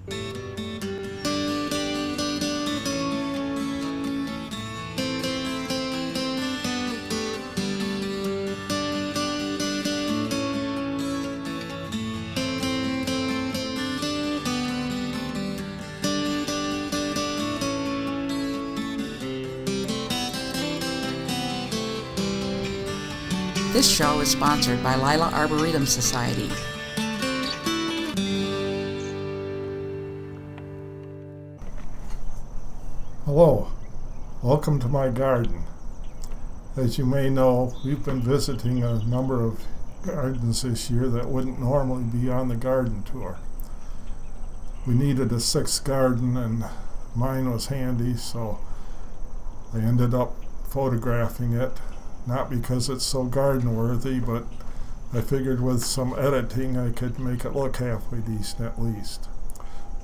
This show is sponsored by Lila Arboretum Society. Hello, welcome to my garden. As you may know, we've been visiting a number of gardens this year that wouldn't normally be on the garden tour. We needed a sixth garden and mine was handy, so I ended up photographing it. Not because it's so garden worthy, but I figured with some editing I could make it look halfway decent at least.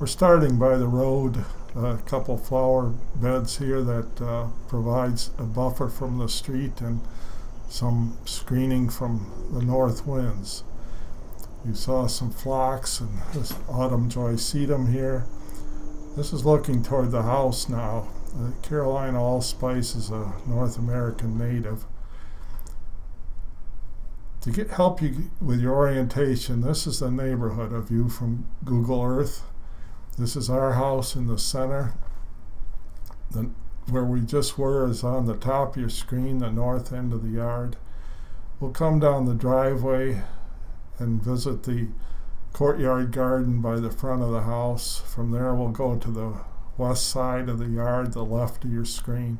We're starting by the road, a couple flower beds here that provides a buffer from the street and some screening from the north winds. You saw some phlox and this autumn joycetum here. This is looking toward the house now. Carolina allspice is a North American native. To help you with your orientation, this is the neighborhood, a view from Google Earth. This is our house in the center. Where we just were is on the top of your screen, the north end of the yard. We'll come down the driveway and visit the courtyard garden by the front of the house. From there we'll go to the west side of the yard, the left of your screen.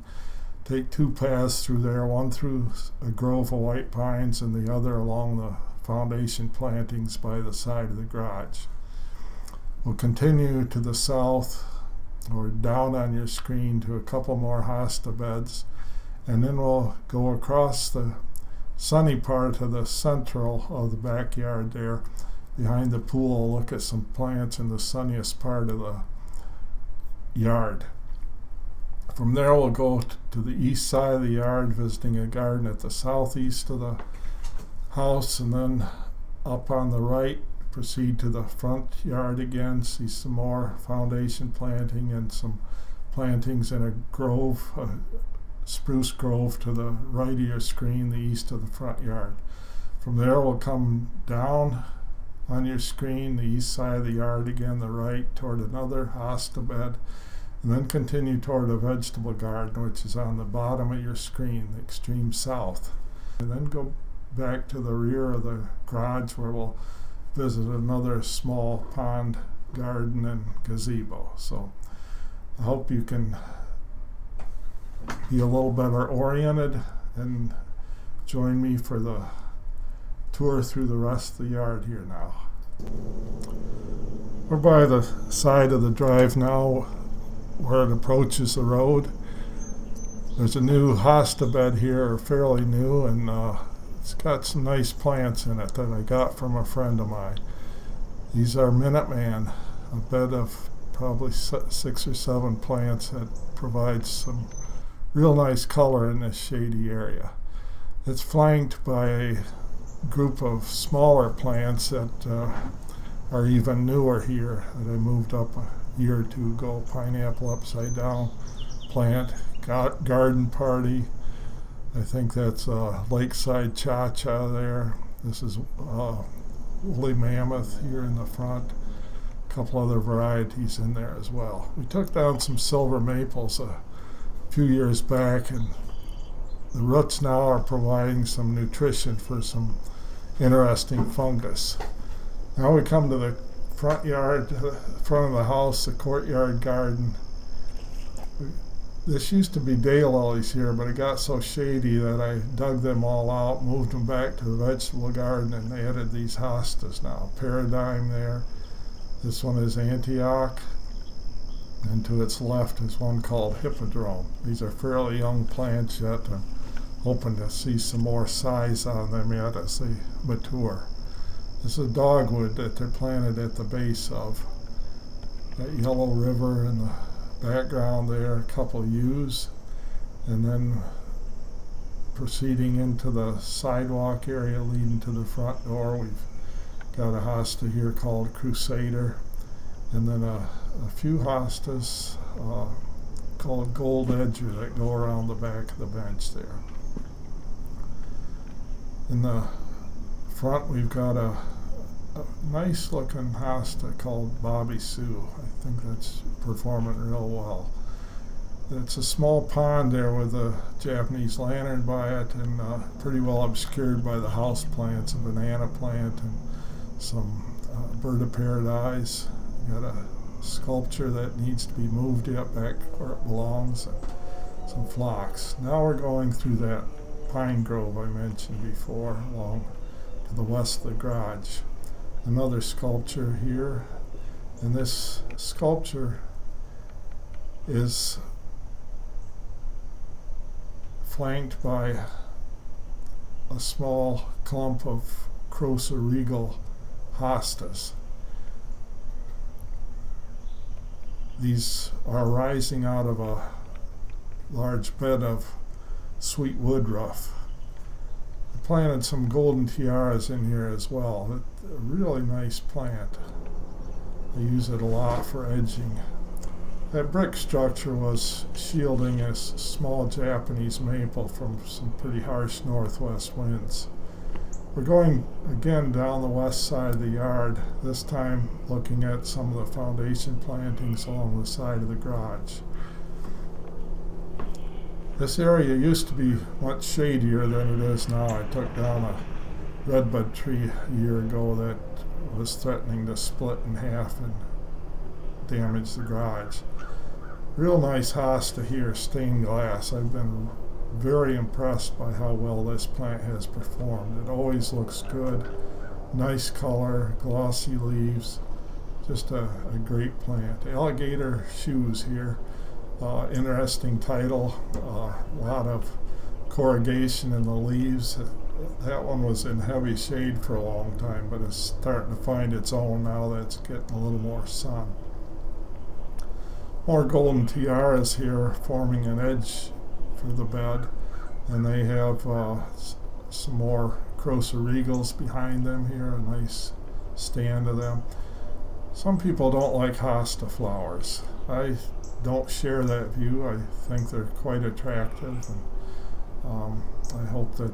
Take two paths through there, one through a grove of white pines and the other along the foundation plantings by the side of the garage. We'll continue to the south or down on your screen to a couple more hosta beds, and then we'll go across the sunny part of the central of the backyard there behind the pool, look at some plants in the sunniest part of the yard. From there we'll go to the east side of the yard, visiting a garden at the southeast of the house, and then up on the right proceed to the front yard again, see some more foundation planting and some plantings in a grove, a spruce grove to the right of your screen, the east of the front yard. From there we'll come down on your screen, the east side of the yard again, the right, toward another hosta bed, and then continue toward a vegetable garden, which is on the bottom of your screen, the extreme south. And then go back to the rear of the garage where we'll visit another small pond garden and gazebo. So I hope you can be a little better oriented and join me for the tour through the rest of the yard here now. We're by the side of the drive now where it approaches the road. There's a new hosta bed here, fairly new, and it's got some nice plants in it that I got from a friend of mine. These are Minuteman, a bed of probably 6 or 7 plants that provides some real nice color in this shady area. It's flanked by a group of smaller plants that are even newer here that I moved up a year or two ago. Pineapple upside down plant, garden party. I think that's Lakeside Cha-Cha there. This is woolly mammoth here in the front. A couple other varieties in there as well. We took down some silver maples a few years back, and the roots now are providing some nutrition for some interesting fungus. Now we come to the front yard, front of the house, the courtyard garden. This used to be daylilies here, but it got so shady that I dug them all out, moved them back to the vegetable garden, and added these hostas now. Paradigm there. This one is Antioch, and to its left is one called Hippodrome. These are fairly young plants yet. I'm hoping to see some more size on them yet as they mature. This is a dogwood that they're planted at the base of. That yellow river in the background there, a couple yews, and then proceeding into the sidewalk area leading to the front door, we've got a hosta here called Crusader, and then a few hostas called gold edger that go around the back of the bench there. In the front we've got a nice looking hosta called Bobby Sue. I think that's performing real well. It's a small pond there with a Japanese lantern by it, and pretty well obscured by the house plants, a banana plant and some bird of paradise. Got a sculpture that needs to be moved up back where it belongs, and some phlox. Now we're going through that pine grove I mentioned before, along to the west of the garage. Another sculpture here, and this sculpture is flanked by a small clump of Crocus regal hostas. These are rising out of a large bed of sweet woodruff. I planted some golden tiaras in here as well. A really nice plant. I use it a lot for edging. That brick structure was shielding a small Japanese maple from some pretty harsh northwest winds. We're going again down the west side of the yard, this time looking at some of the foundation plantings along the side of the garage. This area used to be much shadier than it is now. I took down a redbud tree a year ago that was threatening to split in half and damage the garage. Real nice hosta here, stained glass. I've been very impressed by how well this plant has performed. It always looks good. Nice color, glossy leaves. Just a great plant. Alligator shoes here. Interesting title. A lot of corrugation in the leaves. That one was in heavy shade for a long time, but it's starting to find its own now that it's getting a little more sun. More golden tiaras here forming an edge for the bed, and they have some more Crocus regals behind them here, a nice stand of them. Some people don't like hosta flowers. I don't share that view. I think they're quite attractive, and I hope that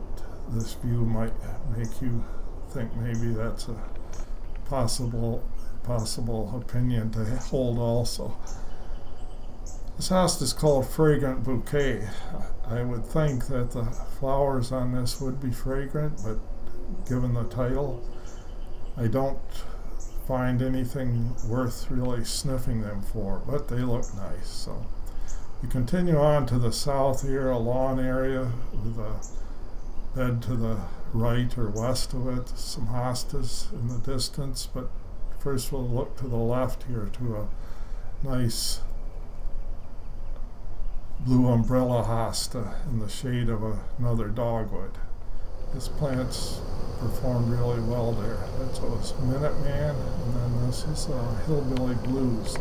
this view might make you think maybe that's a possible opinion to hold also. This hosta is called Fragrant Bouquet. I would think that the flowers on this would be fragrant, but given the title, I don't find anything worth really sniffing them for, but they look nice. So we continue on to the south here, a lawn area with a bed to the right or west of it, some hostas in the distance, but first we'll look to the left here to a nice blue umbrella hosta in the shade of another dogwood. This plant's performed really well there. That was Minuteman, and then this is Hillbilly Blues.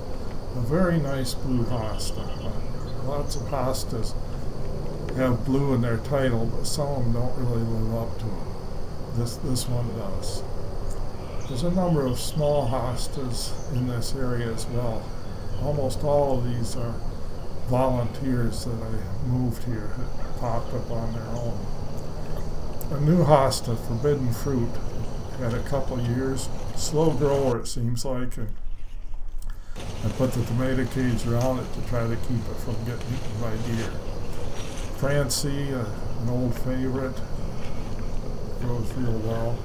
A very nice blue hosta. Lots of hostas have blue in their title, but some of them don't really live up to it. This one does. There's a number of small hostas in this area as well. Almost all of these are volunteers that I moved here that popped up on their own. A new hosta, Forbidden Fruit, had a couple years. Slow grower, it seems like, and I put the tomato cage around it to try to keep it from getting eaten by deer. Francie, an old favorite, grows real well.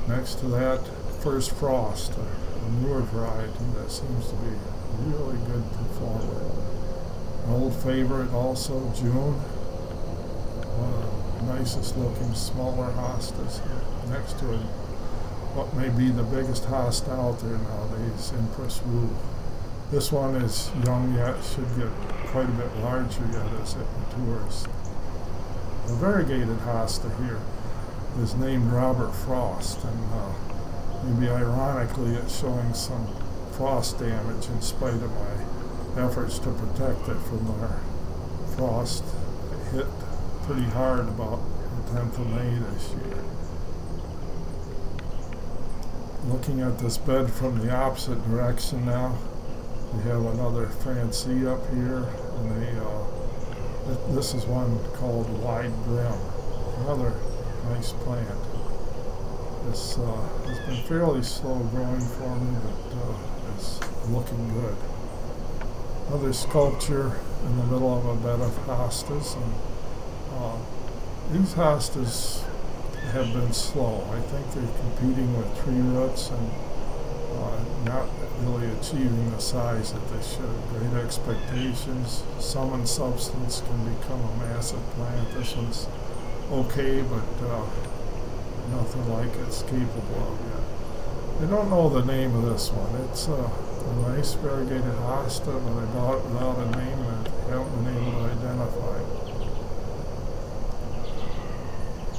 Next to that, First Frost, a newer variety that seems to be a really good performer. An old favorite also, June, one of the nicest looking smaller hostas. Next to it, what may be the biggest hosta out there nowadays, Empress Rue. This one is young yet, should get quite a bit larger yet as it matures. The variegated hosta here is named Robert Frost, and maybe ironically it's showing some frost damage in spite of my efforts to protect it from our frost. It hit pretty hard about the 10th of May this year. Looking at this bed from the opposite direction now, we have another Francea up here, and this is one called Wide Brim. Another nice plant. This has been fairly slow growing for me, but it's looking good. Another sculpture in the middle of a bed of hostas, and these hostas have been slow. I think they're competing with tree roots and not really achieving the size that they should. Great expectations. Some in substance can become a massive plant. This one's okay, but nothing like it's capable of yet. I don't know the name of this one. It's a nice variegated hosta, but without a name that I haven't been able to identify.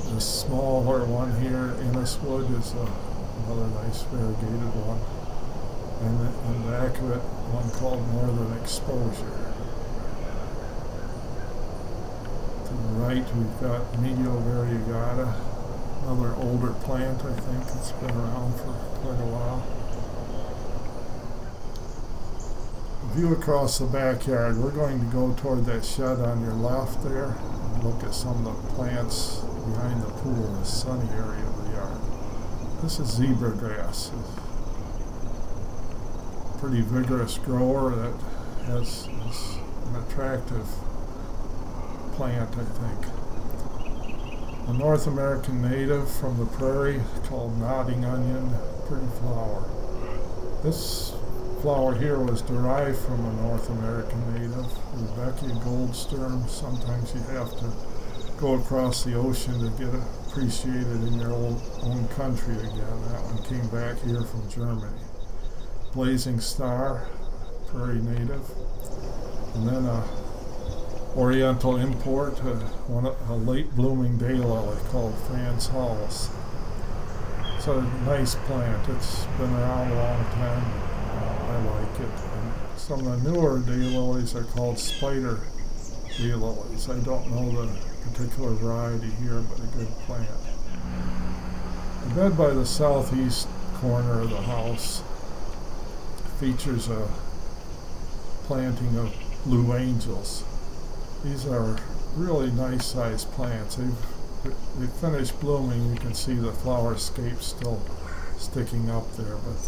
This smaller one here, Inniswood, is another nice variegated one. And in the back of it, one called Northern Exposure. To the right, we've got Medio variegata, another older plant, I think. It's been around for quite a while. View across the backyard. We're going to go toward that shed on your left there and look at some of the plants behind the pool in the sunny area of the yard. This is zebra grass. A pretty vigorous grower that is an attractive plant, I think. A North American native from the prairie called nodding onion, pretty flower. This flower here was derived from a North American native, Rebecca Goldstern. Sometimes you have to go across the ocean to get appreciated in your own country again. That one came back here from Germany. Blazing Star, prairie native. And then a Oriental import, a late blooming daylily called Franz Hals. It's a nice plant. It's been around a long time. I like it. And some of the newer daylilies are called spider daylilies. I don't know the particular variety here, but a good plant. The bed by the southeast corner of the house features a planting of blue angels. These are really nice sized plants. They've finished blooming. You can see the flower scape still sticking up there, but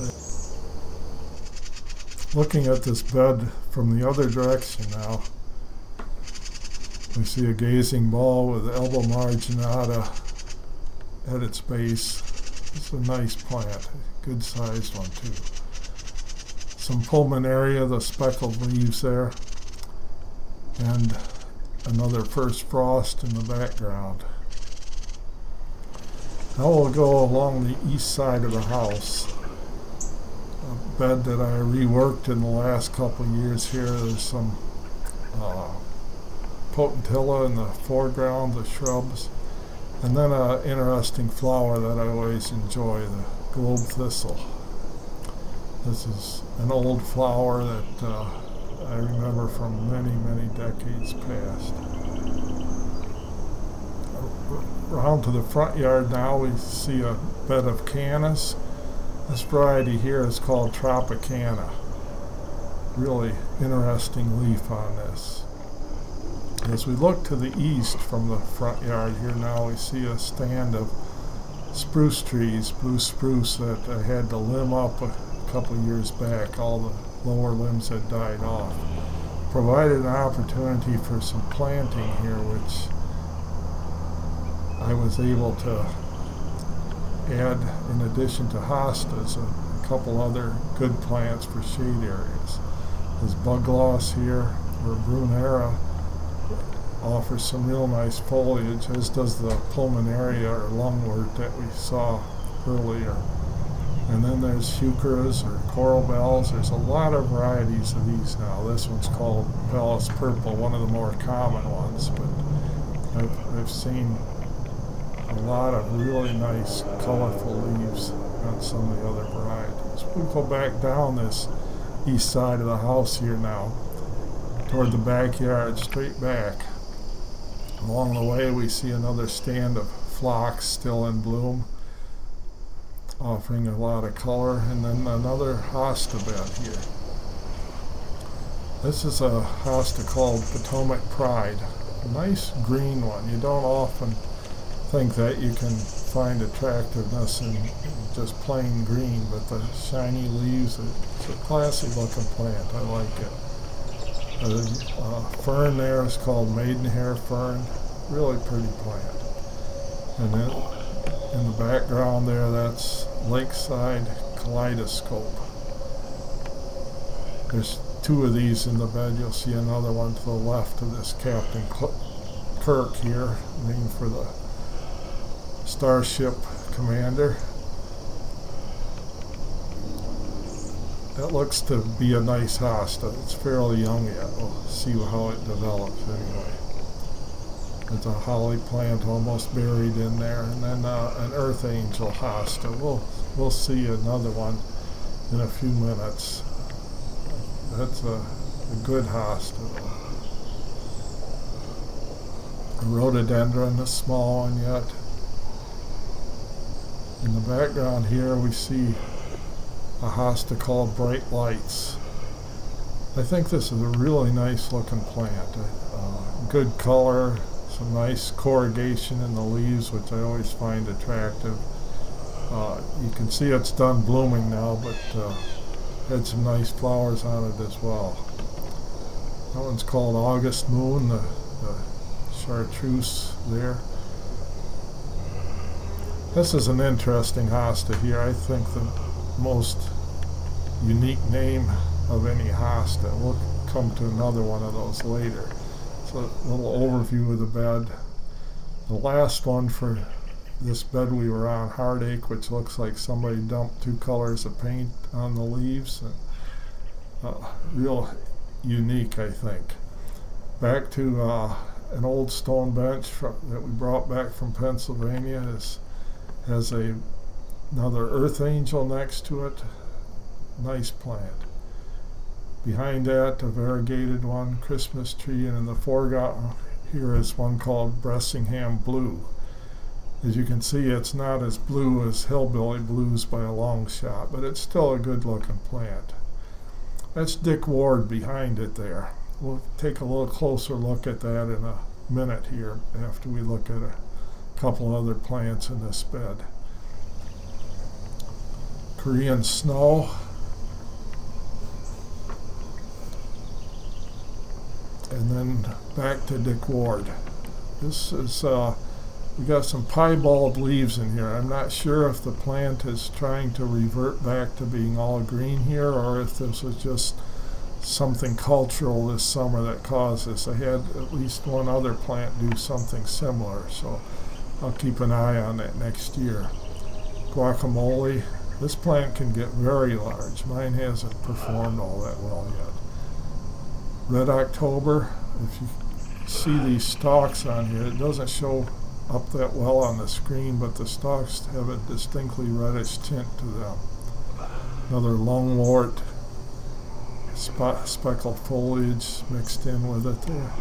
looking at this bed from the other direction now, we see a gazing ball with elbow marginata at its base. It's a nice plant, a good sized one too. Some pulmonaria, the speckled leaves there, and another first frost in the background. Now we'll go along the east side of the house. A bed that I reworked in the last couple of years here. There's some potentilla in the foreground, the shrubs, and then an interesting flower that I always enjoy, the globe thistle. This is an old flower that I remember from many, many decades past. Around to the front yard now, we see a bed of cannas. This variety here is called Tropicana. Really interesting leaf on this. As we look to the east from the front yard here now, we see a stand of spruce trees, blue spruce, that I had to limb up a couple of years back. All the lower limbs had died off. Provided an opportunity for some planting here, which I was able to add, in addition to hostas, a couple other good plants for shade areas. There's bugloss here, or brunera, offers some real nice foliage, as does the pulmonaria or lungwort that we saw earlier. And then there's heucheras or coral bells. There's a lot of varieties of these now. This one's called Pallas purple, one of the more common ones, but I've seen a lot of really nice colorful leaves on some of the other varieties. We'll go back down this east side of the house here now toward the backyard, straight back. Along the way we see another stand of phlox still in bloom. offering a lot of color. And then another Hosta Bed here. This is a hosta called Potomac Pride. A nice green one. You don't often think that you can find attractiveness in just plain green, but the shiny leaves, it's a classy looking plant. I like it. The fern there is called maidenhair fern. Really pretty plant. And then in the background there, that's Lakeside Kaleidoscope. There's two of these in the bed. You'll see another one to the left of this Captain Kirk here, named for the Starship Commander. That looks to be a nice hosta. It's fairly young yet. We'll see how it develops anyway. There's a holly plant almost buried in there, and then an Earth Angel hosta. We'll see another one in a few minutes. That's a good hosta. A rhododendron, a small one yet. In the background here we see a hosta called Bright Lights. I think this is a really nice looking plant. Good color, some nice corrugation in the leaves, which I always find attractive. You can see it's done blooming now, but had some nice flowers on it as well. That one's called August Moon, the chartreuse there. This is an interesting hosta here. I think the most unique name of any hosta. We'll come to another one of those later. So a little overview of the bed. The last one for this bed we were on, Heartache, which looks like somebody dumped 2 colors of paint on the leaves. And, real unique, I think. Back to an old stone bench that we brought back from Pennsylvania. Has another Earth Angel next to it. Nice plant. Behind that, a variegated one, Christmas tree, and in the foreground here is one called Bressingham Blue. As you can see, it's not as blue as Hillbilly Blues by a long shot, but it's still a good looking plant. That's Dick Ward behind it there. We'll take a little closer look at that in a minute here after we look at a couple other plants in this bed. Korean Snow. And then back to Dick Ward. This is, we got some piebald leaves in here. I'm not sure if the plant is trying to revert back to being all green here, or if this was just something cultural this summer that caused this. I had at least one other plant do something similar, so I'll keep an eye on that next year. Guacamole. This plant can get very large. Mine hasn't performed all that well yet. Red October, if you see these stalks on here, it doesn't show up that well on the screen, but the stalks have a distinctly reddish tint to them. Another lungwort, speckled foliage mixed in with it there.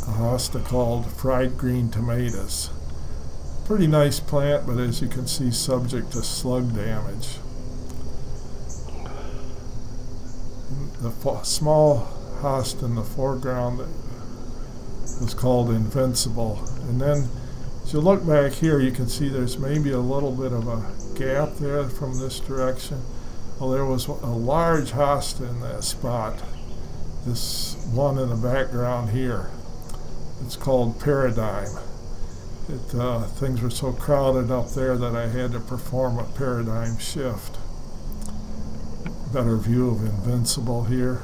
A hosta called Fried Green Tomatoes. Pretty nice plant, but as you can see, subject to slug damage. The small hosta in the foreground is called Invincible. And then as you look back here, you can see there's maybe a little bit of a gap there from this direction. Well, there was a large hosta in that spot. This one in the background here. It's called Paradigm. Things were so crowded up there that I had to perform a paradigm shift. Better view of Invincible here.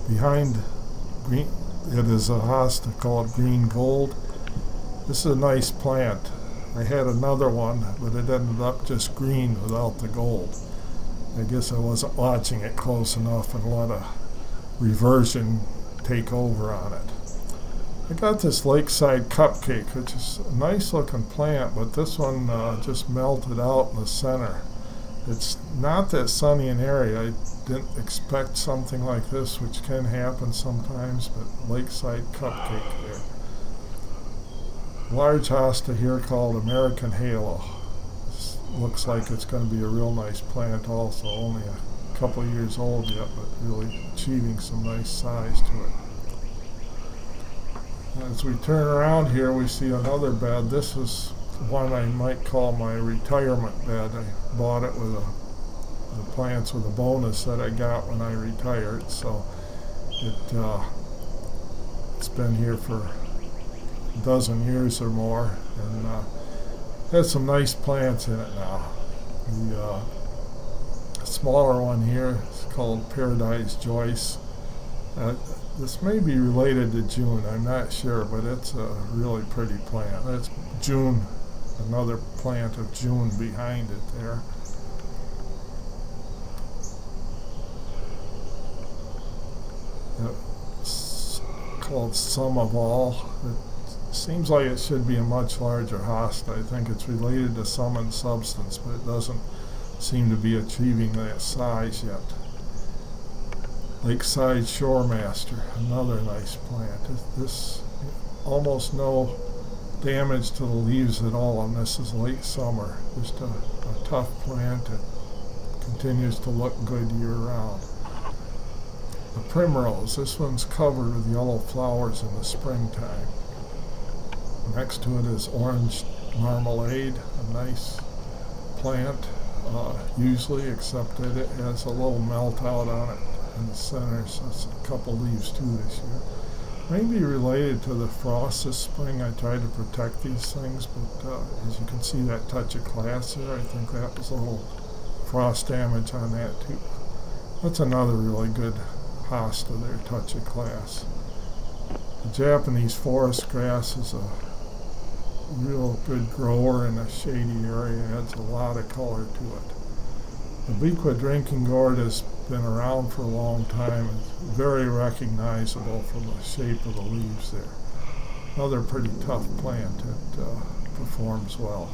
Behind green, it is a hosta called Green Gold. This is a nice plant. I had another one, but it ended up just green without the gold. I guess I wasn't watching it close enough and let a reversion take over on it. I got this Lakeside Cupcake, which is a nice looking plant, but this one just melted out in the center. It's not that sunny an area. I didn't expect something like this, which can happen sometimes, but Lakeside Cupcake there. large hosta here called American Halo. This looks like it's going to be a real nice plant also, only a couple years old yet, but really achieving some nice size to it. As we turn around here, we see another bed. This is one I might call my retirement bed. I bought it with the plants with a bonus that I got when I retired, so it's been here for a dozen years or more, and has some nice plants in it now. The smaller one here is called Paradise Joyce. This may be related to June, I'm not sure, but it's a really pretty plant. That's June, another plant of June behind it there. It's called Sum of All. It seems like it should be a much larger hosta. I think it's related to Sum and Substance, but it doesn't seem to be achieving that size yet. Lakeside Shoremaster, another nice plant. This almost no damage to the leaves at all, and this is late summer. Just a tough plant that continues to look good year round. The primrose, this one's covered with yellow flowers in the springtime. Next to it is orange marmalade, a nice plant usually, except that it has a little melt out on it in the center, so it's a couple leaves too this year. Maybe related to the frost this spring. I tried to protect these things, but as you can see that touch of glass there, I think that was a little frost damage on that too. That's another really good hosta there, touch of glass. The Japanese forest grass is a real good grower in a shady area, adds a lot of color to it. The Beaqua drinking gourd has been around for a long time. It's very recognizable from the shape of the leaves there. Another pretty tough plant that performs well.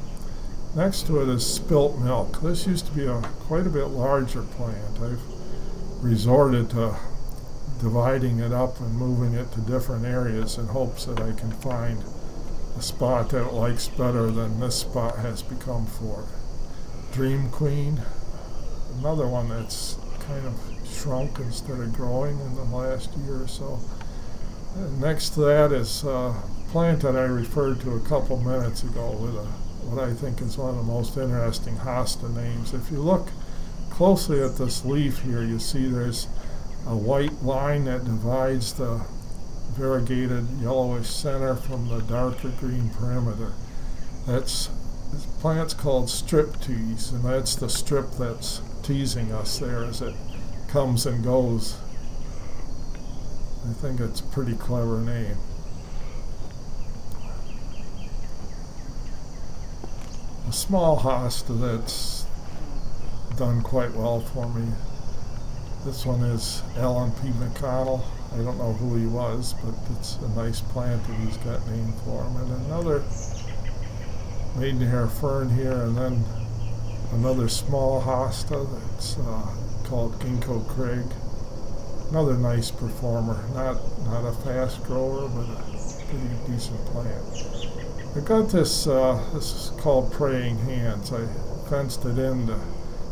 Next to it is spilt milk. This used to be quite a bit larger plant. I've resorted to dividing it up and moving it to different areas in hopes that I can find a spot that it likes better than this spot has become for it. Dream Queen, another one that's kind of shrunk instead of growing in the last year or so. And next to that is a plant that I referred to a couple minutes ago with what I think is one of the most interesting hosta names. If you look closely at this leaf here, you see there's a white line that divides the variegated yellowish center from the darker green perimeter. This plant's called striptease, and that's the strip that's teasing us there as it comes and goes. I think it's a pretty clever name. A small hosta that's done quite well for me. This one is Alan P. McConnell. I don't know who he was, but it's a nice plant that he's got named for him. And another maidenhair fern here, and then another small hosta that's called Ginkgo Craig. Another nice performer. Not a fast grower, but a pretty decent plant. I got this, this is called Praying Hands. I fenced it in to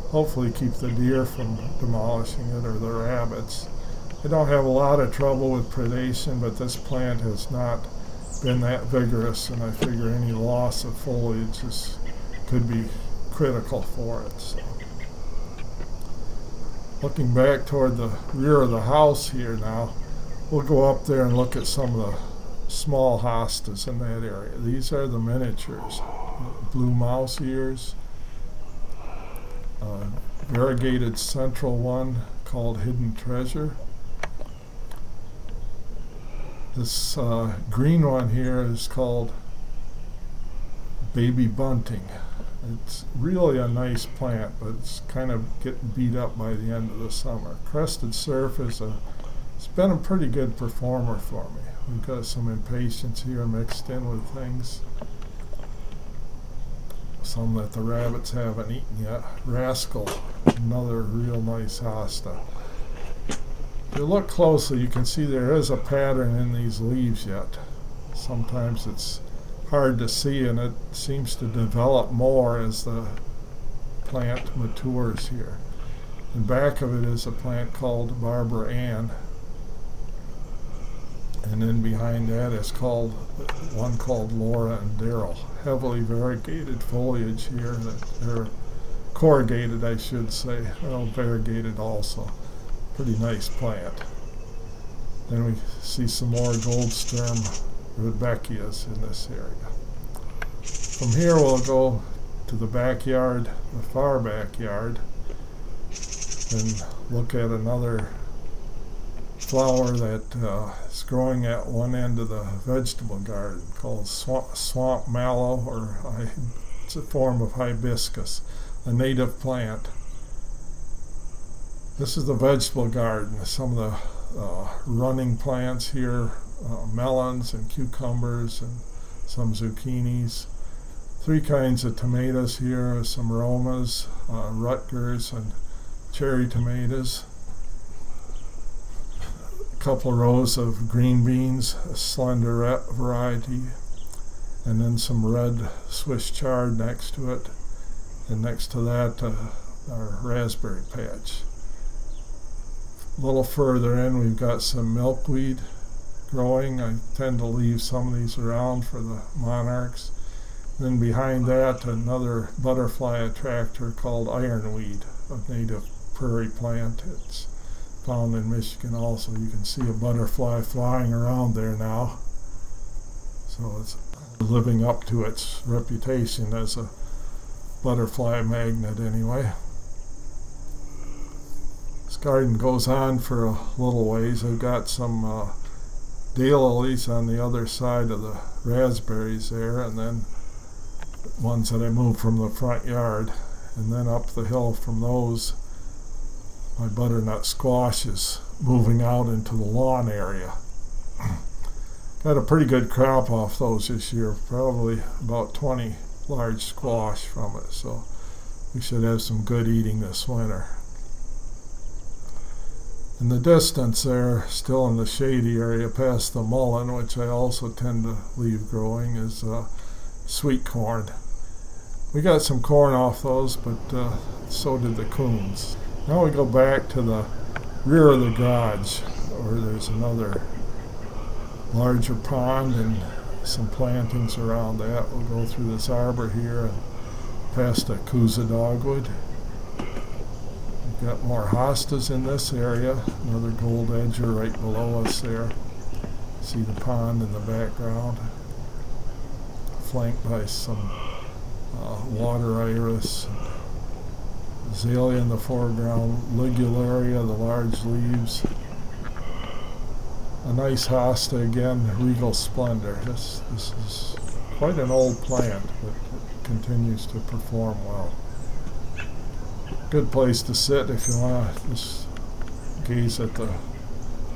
hopefully keep the deer from demolishing it, or the rabbits. I don't have a lot of trouble with predation, but this plant has not been that vigorous, and I figure any loss of foliage could be critical for it. So. Looking back toward the rear of the house here now, we'll go up there and look at some of the small hostas in that area. These are the miniatures, blue mouse ears, variegated central one called Hidden Treasure. This green one here is called Baby Bunting. It's really a nice plant, but it's kind of getting beat up by the end of the summer. Crested Surf it's been a pretty good performer for me. We've got some impatience here mixed in with things. Some that the rabbits haven't eaten yet. Rascal, another real nice hosta. If you look closely, you can see there is a pattern in these leaves yet. Sometimes it's hard to see, and it seems to develop more as the plant matures here. In back of it is a plant called Barbara Ann, and then behind that is one called Laura and Daryl. Heavily variegated foliage here, they're corrugated, I should say. Well, variegated also. Pretty nice plant. Then we see some more Goldsturm Rudbeckias in this area. From here we'll go to the backyard, the far backyard, and look at another flower that is growing at one end of the vegetable garden called swamp mallow, or it's a form of hibiscus, a native plant. This is the vegetable garden. Some of the running plants here, melons and cucumbers and some zucchinis. 3 kinds of tomatoes here, some Romas, Rutgers, and cherry tomatoes. A couple of rows of green beans, a slender variety, and then some red Swiss chard next to it, and next to that our raspberry patch. A little further in we've got some milkweed growing. I tend to leave some of these around for the monarchs. Then behind that another butterfly attractor called ironweed, a native prairie plant. It's found in Michigan also. You can see a butterfly flying around there now. So it's living up to its reputation as a butterfly magnet anyway. This garden goes on for a little ways. I've got some daylilies on the other side of the raspberries there, and then ones that I moved from the front yard, and then up the hill from those my butternut squashes moving out into the lawn area. Got a pretty good crop off those this year, probably about 20 large squash from it, so we should have some good eating this winter. In the distance there, still in the shady area past the mullein, which I also tend to leave growing, is sweet corn. We got some corn off those, but so did the coons. Now we go back to the rear of the garage, where there's another larger pond and some plantings around that. We'll go through this arbor here and past a Kuza dogwood. We've got more hostas in this area, another gold edger right below us there. See the pond in the background, flanked by some water iris, azalea in the foreground, ligularia, the large leaves. A nice hosta again, Regal Splendor. This is quite an old plant, but it continues to perform well. Good place to sit if you want to just gaze at the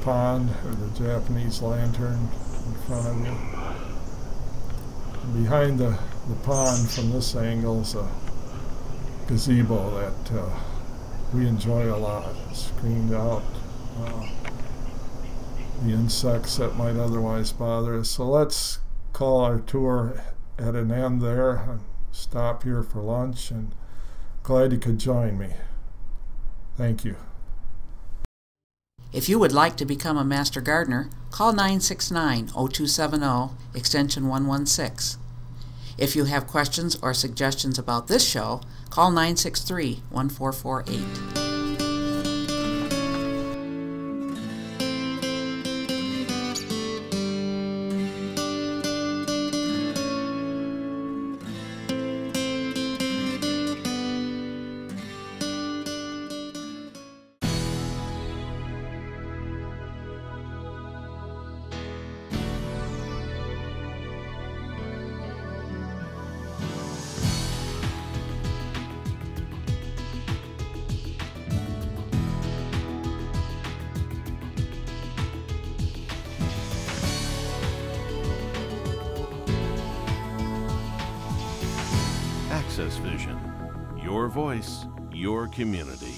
pond or the Japanese lantern in front of you. And behind the pond from this angle is a gazebo that we enjoy a lot. It's screened out the insects that might otherwise bother us. So let's call our tour at an end there and stop here for lunch, and glad you could join me. Thank you. If you would like to become a Master Gardener, call 969-0270, extension 116. If you have questions or suggestions about this show, call 963-1448. AccessVision, your voice, your community.